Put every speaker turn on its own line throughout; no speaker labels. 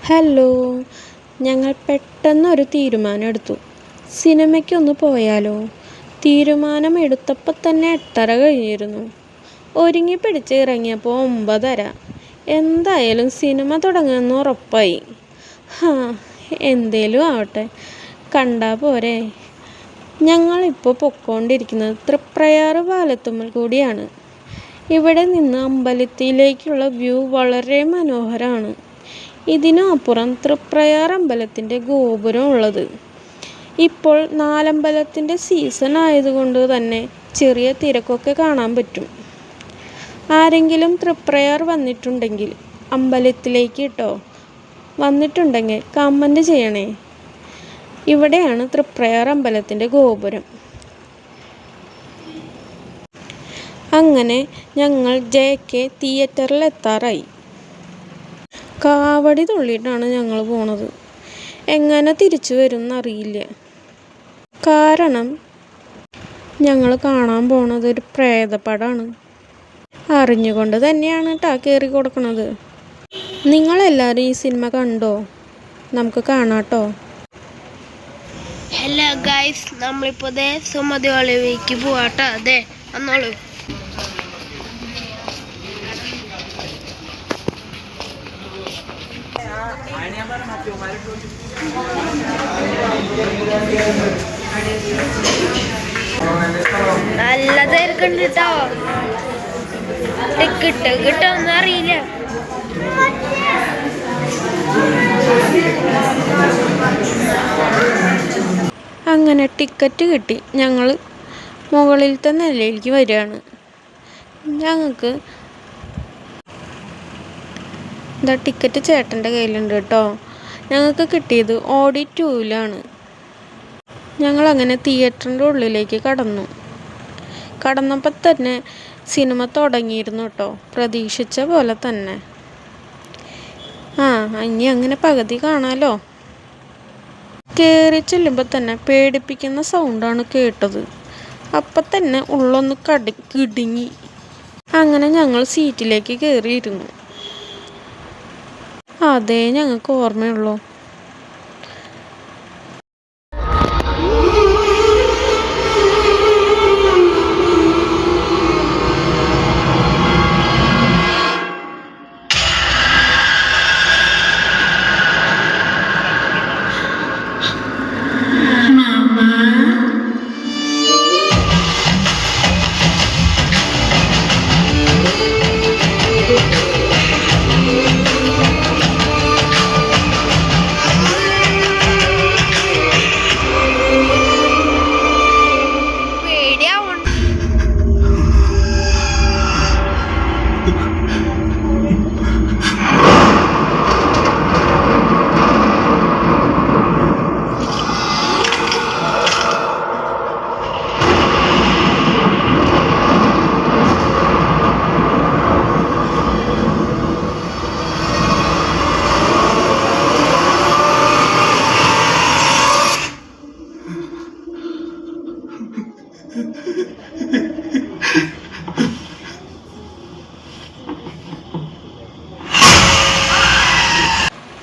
Hello, ഞങ്ങൾ പെട്ടെന്നൊരു തീരുമാനമെടുത്തു. സിനിമയ്ക്കൊന്ന് പോയാലോ? തീരുമാനം എടുത്തപ്പോൾ തന്നെ 8:30 കഴിഞ്ഞിരുന്നു. ഒരുങ്ങിപ്പിടിച്ച് ഇറങ്ങിയപ്പോൾ 9:30. എന്തായാലും സിനിമ തുടങ്ങുമെന്ന് ഉറപ്പായി. എന്തേലും ആവട്ടെ, കണ്ടാ പോരെ. ഞങ്ങളിപ്പോൾ പൊയ്ക്കൊണ്ടിരിക്കുന്നത് തൃപ്രയാർ പാലത്തുമ്മൽ കൂടിയാണ്. ഇവിടെ നിന്ന് അമ്പലത്തിലേക്കുള്ള വ്യൂ വളരെ മനോഹരമാണ്. ഇതിനു അപ്പുറം തൃപ്രയാർ അമ്പലത്തിൻ്റെ ഗോപുരം ഉള്ളത്. ഇപ്പോൾ നാലമ്പലത്തിൻ്റെ സീസൺ ആയതുകൊണ്ട് തന്നെ ചെറിയ തിരക്കൊക്കെ കാണാൻ പറ്റും. ആരെങ്കിലും തൃപ്രയാർ വന്നിട്ടുണ്ടെങ്കിൽ അമ്പലത്തിലേക്ക് വന്നിട്ടുണ്ടെങ്കിൽ കമൻറ്റ് ചെയ്യണേ. ഇവിടെയാണ് തൃപ്രയാർ അമ്പലത്തിൻ്റെ ഗോപുരം. അങ്ങനെ ഞങ്ങൾ JK തിയേറ്ററിൽ എത്താറായി. കാവടി തുള്ളിയിട്ടാണ് ഞങ്ങൾ പോണത്. എങ്ങനെ തിരിച്ചു വരും എന്നറിയില്ല. കാരണം ഞങ്ങൾ കാണാൻ പോണത് ഒരു പ്രേതപ്പടമാണ്. അറിഞ്ഞുകൊണ്ട് തന്നെയാണ് കയറി കൊടുക്കണത്. നിങ്ങളെല്ലാവരും ഈ സിനിമ കണ്ടോ? നമുക്ക് കാണാട്ടോ.
ഹലോ ഗൈസ്, നമ്മളിപ്പോൾ സുമതി ഒളിവിക്ക് പോവാട്ടോ. അതെ, വന്നോളൂ. നല്ല തിരക്കുണ്ട് കേട്ടോ. ടിക്കറ്റ് കിട്ടുമെന്ന് അറിയില്ല.
അങ്ങനെ ടിക്കറ്റ് കിട്ടി. ഞങ്ങൾ മുകളിലത്തെ നിലയിലേക്ക് വരികയാണ്. ഞങ്ങൾക്ക് ടിക്കറ്റ് ചേട്ടൻ്റെ കയ്യിലുണ്ട് കേട്ടോ. ഞങ്ങൾക്ക് കിട്ടിയത് OD 2-ലാണ്. ഞങ്ങളങ്ങനെ തിയേറ്ററിൻ്റെ ഉള്ളിലേക്ക് കടന്നപ്പോൾ തന്നെ സിനിമ തുടങ്ങിയിരുന്നു കേട്ടോ. പ്രതീക്ഷിച്ച പോലെ തന്നെ. ഇനി അങ്ങനെ പകുതി കാണാമല്ലോ. കയറി ചെല്ലുമ്പോൾ തന്നെ പേടിപ്പിക്കുന്ന സൗണ്ടാണ് കേട്ടത്. അപ്പം തന്നെ ഉള്ളൊന്ന് കിടുങ്ങി. അങ്ങനെ ഞങ്ങൾ സീറ്റിലേക്ക് കയറിയിരുന്നു. അതേ ഞങ്ങൾക്ക് ഓർമ്മയുള്ളൂ.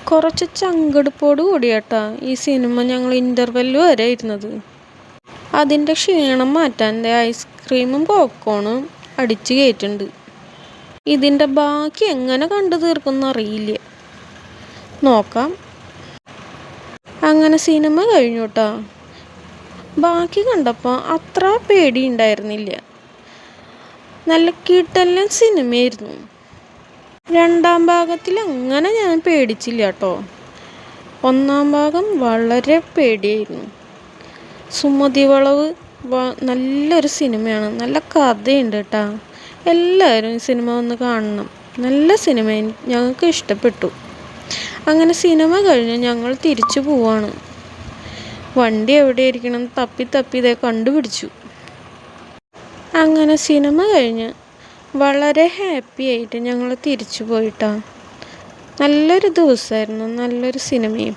കുറച്ച് ചങ്കെടുപ്പോട് കൂടിയാട്ടാ ഈ സിനിമ ഞങ്ങൾ ഇൻ്റർവെല്ല് വരെ ഇരുന്നത്. അതിൻ്റെ ക്ഷീണം മാറ്റാൻ ഐസ്ക്രീമും പോപ്കോണും അടിച്ച് കയറ്റുന്നുണ്ട്. ഇതിൻ്റെ ബാക്കി എങ്ങനെ കണ്ടു തീർക്കുമെന്ന് അറിയില്ല. നോക്കാം. അങ്ങനെ സിനിമ കഴിഞ്ഞു കേട്ടോ. ബാക്കി കണ്ടപ്പോൾ അത്ര പേടി ഉണ്ടായിരുന്നില്ല. നല്ല കിടിലൻ സിനിമയായിരുന്നു. രണ്ടാം ഭാഗത്തിൽ അങ്ങനെ ഞാൻ പേടിച്ചില്ല കേട്ടോ. ഒന്നാം ഭാഗം വളരെ പേടിയായിരുന്നു. സുമതി വളവ് നല്ലൊരു സിനിമയാണ്. നല്ല കഥയുണ്ട് കേട്ടോ. എല്ലാവരും ഈ സിനിമ ഒന്ന് കാണണം. നല്ല സിനിമ, ഞങ്ങൾക്ക് ഇഷ്ടപ്പെട്ടു. അങ്ങനെ സിനിമ കഴിഞ്ഞ് ഞങ്ങൾ തിരിച്ചു പോവാണ്. വണ്ടി എവിടെ ഇരിക്കണം തപ്പി ഇതേ കണ്ടുപിടിച്ചു. അങ്ങനെ സിനിമ കഴിഞ്ഞ് വളരെ ഹാപ്പി ആയിട്ട് ഞങ്ങൾ തിരിച്ചു പോയിട്ടാ. നല്ലൊരു ദിവസമായിരുന്നു, നല്ലൊരു സിനിമയും.